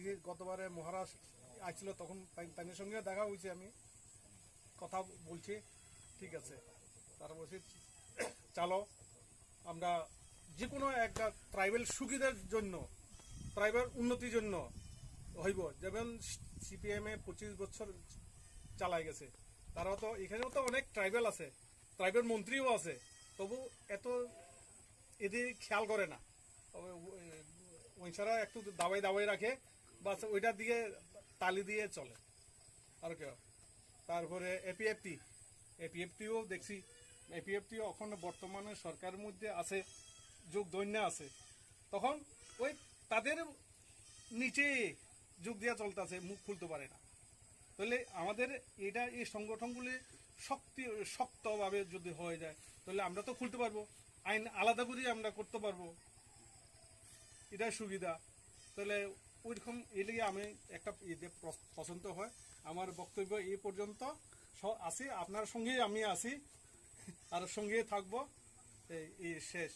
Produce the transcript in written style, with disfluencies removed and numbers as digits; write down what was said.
আগে গতবারে মহারাজ আসছিল তখন তাদের সঙ্গে দেখা হয়েছে, আমি কথা বলছি, ঠিক আছে। তারা বলছি চলো আমরা যে কোনো একটা ট্রাইবেল সুবিধার জন্য, ট্রাইবেল উন্নতির জন্য হইব। যেমন সিপিএমে 25 বছর চালাই গেছে, তারাও তো এখানেও তো অনেক ট্রাইবেল আছে, ট্রাইবেল মন্ত্রীও আছে, তবু এত এদের খেয়াল করে না। ওইছাড়া একটু দাবাই দাবাই রাখে, বাস ওইটার দিকে তালি দিয়ে চলে আর কেউ। তারপরে এপিএফটিও দেখছি, এপিএফটিও এখন বর্তমানে সরকারের মধ্যে আছে, যোগ দৈন্য আছে, তখন ওই তাদের নিচে যোগ দিয়া চলতেছে, মুখ খুলতে পারে না। তাহলে আমাদের এটা এই সংগঠনগুলি শক্তভাবে যদি হয়ে যায়, তাহলে আমরা তো খুলতে পারবো, আইন আলাদা করে আমরা করতে পারবো, এটাই সুবিধা। তাহলে ওইরকম এলিগে আমি একটা পছন্দ হয়। আমার বক্তব্য এই পর্যন্ত আসি, আপনার সঙ্গেই আমি আসি আর সঙ্গেই থাকবো, এই শেষ।